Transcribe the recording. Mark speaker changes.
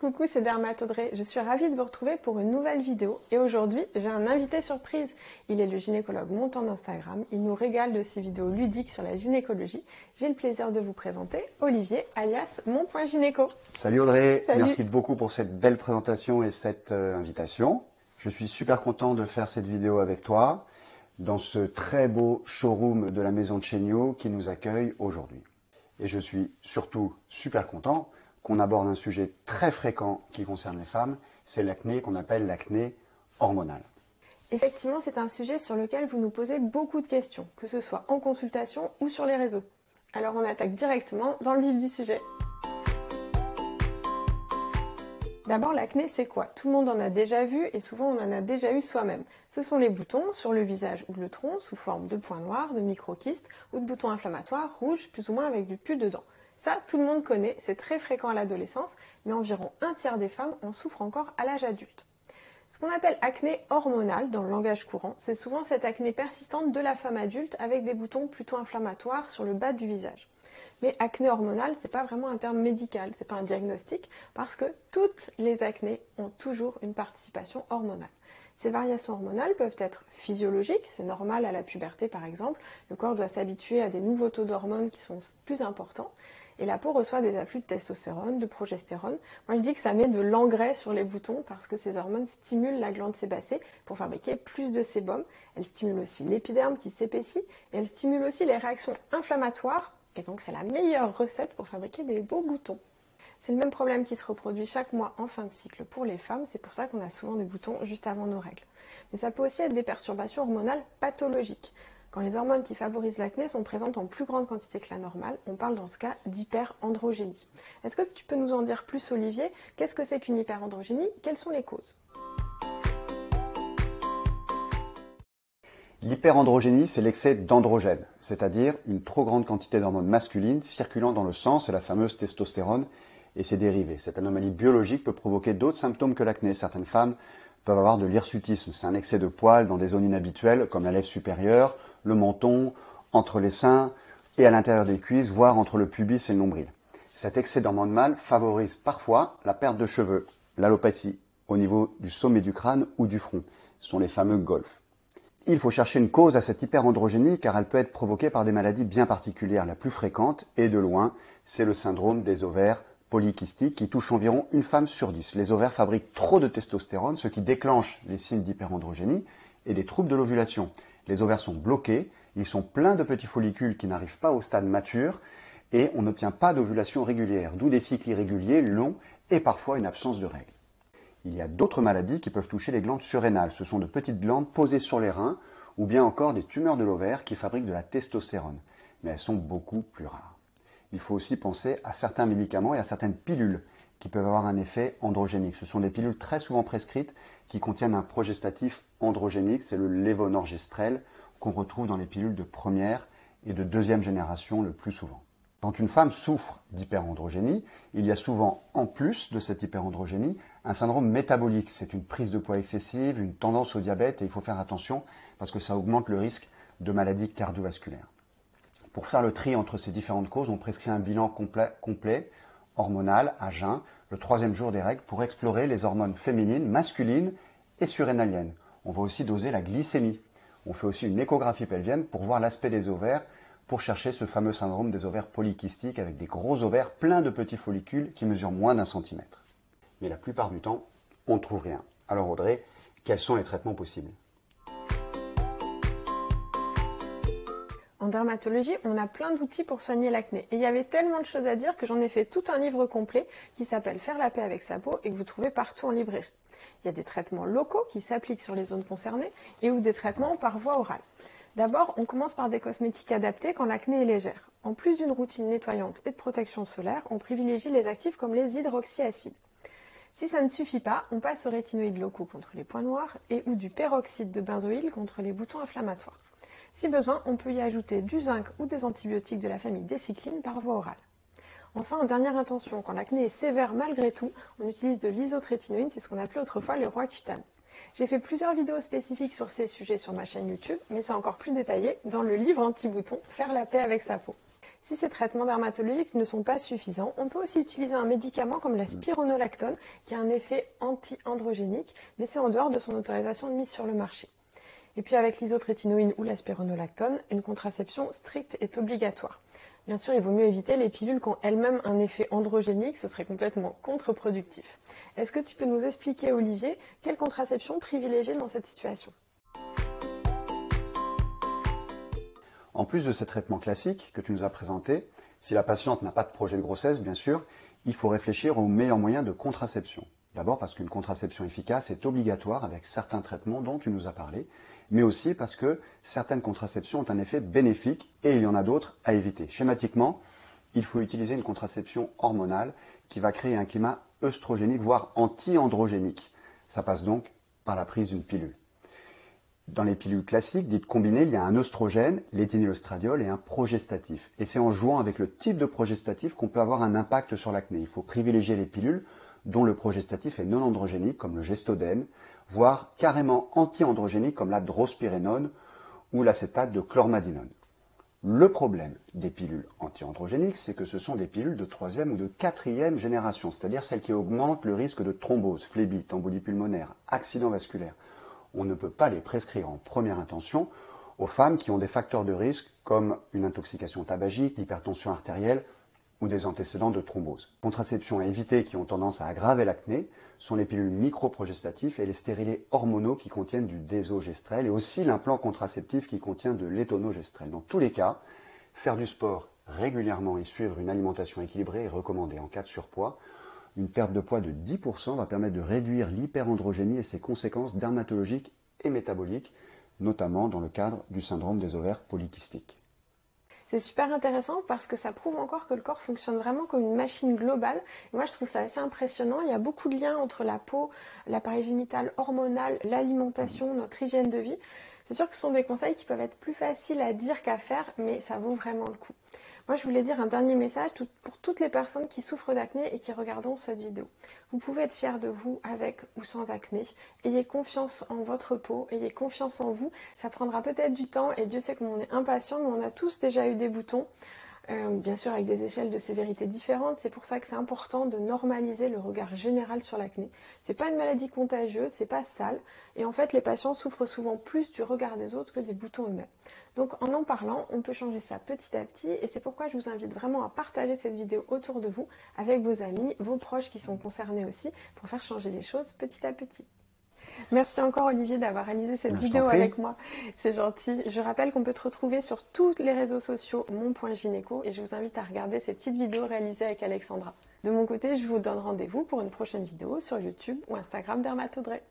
Speaker 1: Coucou, c'est Dermatodré. Je suis ravie de vous retrouver pour une nouvelle vidéo. Et aujourd'hui, j'ai un invité surprise. Il est le gynécologue montant d'Instagram. Il nous régale de ses vidéos ludiques sur la gynécologie. J'ai le plaisir de vous présenter Olivier, alias Mon.gynéco.
Speaker 2: Salut Audrey,
Speaker 1: Salut.
Speaker 2: Merci beaucoup pour cette belle présentation et cette invitation. Je suis super content de faire cette vidéo avec toi dans ce très beau showroom de la maison de Chéniaud qui nous accueille aujourd'hui. Et je suis surtout super content qu'on aborde un sujet très fréquent qui concerne les femmes, c'est l'acné qu'on appelle l'acné hormonale.
Speaker 1: Effectivement, c'est un sujet sur lequel vous nous posez beaucoup de questions, que ce soit en consultation ou sur les réseaux. Alors on attaque directement dans le vif du sujet. D'abord, l'acné, c'est quoi? Tout le monde en a déjà vu et souvent on en a déjà eu soi-même. Ce sont les boutons sur le visage ou le tronc sous forme de points noirs, de microkystes ou de boutons inflammatoires rouges, plus ou moins avec du pus dedans. Ça, tout le monde connaît, c'est très fréquent à l'adolescence, mais environ un tiers des femmes en souffrent encore à l'âge adulte. Ce qu'on appelle acné hormonale dans le langage courant, c'est souvent cette acné persistante de la femme adulte avec des boutons plutôt inflammatoires sur le bas du visage. Mais acné hormonale, c'est pas vraiment un terme médical, c'est pas un diagnostic, parce que toutes les acnés ont toujours une participation hormonale. Ces variations hormonales peuvent être physiologiques, c'est normal à la puberté par exemple, le corps doit s'habituer à des nouveaux taux d'hormones qui sont plus importants, et la peau reçoit des afflux de testostérone, de progestérone. Moi je dis que ça met de l'engrais sur les boutons parce que ces hormones stimulent la glande sébacée pour fabriquer plus de sébum. Elles stimulent aussi l'épiderme qui s'épaissit et elles stimulent aussi les réactions inflammatoires. Et donc c'est la meilleure recette pour fabriquer des beaux boutons. C'est le même problème qui se reproduit chaque mois en fin de cycle pour les femmes, c'est pour ça qu'on a souvent des boutons juste avant nos règles. Mais ça peut aussi être des perturbations hormonales pathologiques. Quand les hormones qui favorisent l'acné sont présentes en plus grande quantité que la normale, on parle dans ce cas d'hyperandrogénie. Est-ce que tu peux nous en dire plus, Olivier? Qu'est-ce que c'est qu'une hyperandrogénie? Quelles sont les causes?
Speaker 2: L'hyperandrogénie, c'est l'excès d'androgène, c'est-à-dire une trop grande quantité d'hormones masculines circulant dans le sang, c'est la fameuse testostérone et ses dérivés. Cette anomalie biologique peut provoquer d'autres symptômes que l'acné. Certaines femmes peuvent avoir de l'hirsutisme, c'est un excès de poils dans des zones inhabituelles comme la lèvre supérieure, le menton, entre les seins et à l'intérieur des cuisses, voire entre le pubis et le nombril. Cet excès d'hormones mâles favorise parfois la perte de cheveux, l'alopécie, au niveau du sommet du crâne ou du front. Ce sont les fameux golfs. Il faut chercher une cause à cette hyperandrogénie car elle peut être provoquée par des maladies bien particulières. La plus fréquente, et de loin, c'est le syndrome des ovaires polykystiques qui touche environ une femme sur 10. Les ovaires fabriquent trop de testostérone, ce qui déclenche les signes d'hyperandrogénie et des troubles de l'ovulation. Les ovaires sont bloqués, ils sont pleins de petits follicules qui n'arrivent pas au stade mature et on n'obtient pas d'ovulation régulière, d'où des cycles irréguliers, longs et parfois une absence de règles. Il y a d'autres maladies qui peuvent toucher les glandes surrénales. Ce sont de petites glandes posées sur les reins ou bien encore des tumeurs de l'ovaire qui fabriquent de la testostérone. Mais elles sont beaucoup plus rares. Il faut aussi penser à certains médicaments et à certaines pilules qui peuvent avoir un effet androgénique. Ce sont des pilules très souvent prescrites qui contiennent un progestatif androgénique, c'est le lévonorgestrel qu'on retrouve dans les pilules de première et de deuxième génération le plus souvent. Quand une femme souffre d'hyperandrogénie, il y a souvent, en plus de cette hyperandrogénie, un syndrome métabolique. C'est une prise de poids excessive, une tendance au diabète et il faut faire attention parce que ça augmente le risque de maladies cardiovasculaires. Pour faire le tri entre ces différentes causes, on prescrit un bilan complet hormonal à jeun, le 3e jour des règles, pour explorer les hormones féminines, masculines et surrénaliennes. On va aussi doser la glycémie. On fait aussi une échographie pelvienne pour voir l'aspect des ovaires, pour chercher ce fameux syndrome des ovaires polykystiques avec des gros ovaires pleins de petits follicules qui mesurent moins d'1 centimètre. Mais la plupart du temps, on ne trouve rien. Alors Audrey, quels sont les traitements possibles?
Speaker 1: En dermatologie, on a plein d'outils pour soigner l'acné. Et il y avait tellement de choses à dire que j'en ai fait tout un livre complet qui s'appelle Faire la paix avec sa peau et que vous trouvez partout en librairie. Il y a des traitements locaux qui s'appliquent sur les zones concernées et ou des traitements par voie orale. D'abord, on commence par des cosmétiques adaptés quand l'acné est légère. En plus d'une routine nettoyante et de protection solaire, on privilégie les actifs comme les hydroxyacides. Si ça ne suffit pas, on passe aux rétinoïdes locaux contre les points noirs et ou du peroxyde de benzoïle contre les boutons inflammatoires. Si besoin, on peut y ajouter du zinc ou des antibiotiques de la famille des cyclines par voie orale. Enfin, en dernière intention, quand l'acné est sévère malgré tout, on utilise de l'isotrétinoïne, c'est ce qu'on appelait autrefois le roi cutane. J'ai fait plusieurs vidéos spécifiques sur ces sujets sur ma chaîne YouTube, mais c'est encore plus détaillé dans le livre anti-bouton, Faire la paix avec sa peau. Si ces traitements dermatologiques ne sont pas suffisants, on peut aussi utiliser un médicament comme la spironolactone qui a un effet anti-androgénique, mais c'est en dehors de son autorisation de mise sur le marché. Et puis avec l'isotrétinoïne ou la spironolactone, une contraception stricte est obligatoire. Bien sûr, il vaut mieux éviter les pilules qui ont elles-mêmes un effet androgénique, ce serait complètement contre-productif. Est-ce que tu peux nous expliquer, Olivier, quelle contraception privilégier dans cette situation ?
Speaker 2: En plus de ces traitements classiques que tu nous as présentés, si la patiente n'a pas de projet de grossesse, bien sûr, il faut réfléchir aux meilleurs moyens de contraception. D'abord parce qu'une contraception efficace est obligatoire avec certains traitements dont tu nous as parlé, mais aussi parce que certaines contraceptions ont un effet bénéfique et il y en a d'autres à éviter. Schématiquement, il faut utiliser une contraception hormonale qui va créer un climat œstrogénique, voire anti-androgénique. Ça passe donc par la prise d'une pilule. Dans les pilules classiques, dites combinées, il y a un œstrogène, l'éthényl-estradiol et un progestatif. Et c'est en jouant avec le type de progestatif qu'on peut avoir un impact sur l'acné. Il faut privilégier les pilules dont le progestatif est non androgénique, comme le gestodène, voire carrément anti-androgénique, comme la drospirénone ou l'acétate de chlormadinone. Le problème des pilules anti-androgéniques, c'est que ce sont des pilules de 3e ou de 4e génération, c'est-à-dire celles qui augmentent le risque de thrombose, phlébite, embolie pulmonaire, accident vasculaire. On ne peut pas les prescrire en première intention aux femmes qui ont des facteurs de risque comme une intoxication tabagique, l'hypertension artérielle ou des antécédents de thrombose. Les contraceptions à éviter qui ont tendance à aggraver l'acné sont les pilules microprogestatifs et les stérilés hormonaux qui contiennent du désogestrel et aussi l'implant contraceptif qui contient de l'étonogestrel. Dans tous les cas, faire du sport régulièrement et suivre une alimentation équilibrée est recommandé en cas de surpoids. Une perte de poids de 10% va permettre de réduire l'hyperandrogénie et ses conséquences dermatologiques et métaboliques, notamment dans le cadre du syndrome des ovaires polykystiques.
Speaker 1: C'est super intéressant parce que ça prouve encore que le corps fonctionne vraiment comme une machine globale. Et moi, je trouve ça assez impressionnant. Il y a beaucoup de liens entre la peau, l'appareil génital hormonal, l'alimentation, notre hygiène de vie. C'est sûr que ce sont des conseils qui peuvent être plus faciles à dire qu'à faire, mais ça vaut vraiment le coup. Moi, je voulais dire un dernier message pour toutes les personnes qui souffrent d'acné et qui regardent cette vidéo. Vous pouvez être fiers de vous avec ou sans acné. Ayez confiance en votre peau, ayez confiance en vous. Ça prendra peut-être du temps et Dieu sait qu'on est impatient, mais on a tous déjà eu des boutons. Bien sûr avec des échelles de sévérité différentes, c'est pour ça que c'est important de normaliser le regard général sur l'acné. C'est pas une maladie contagieuse, c'est pas sale, et en fait les patients souffrent souvent plus du regard des autres que des boutons eux-mêmes. Donc en parlant, on peut changer ça petit à petit, et c'est pourquoi je vous invite vraiment à partager cette vidéo autour de vous, avec vos amis, vos proches qui sont concernés aussi, pour faire changer les choses petit à petit. Merci encore Olivier d'avoir réalisé cette vidéo avec moi, c'est gentil. Je rappelle qu'on peut te retrouver sur tous les réseaux sociaux mon.gynéco et je vous invite à regarder ces petites vidéos réalisées avec Alexandra. De mon côté, je vous donne rendez-vous pour une prochaine vidéo sur YouTube ou Instagram Dermatodré.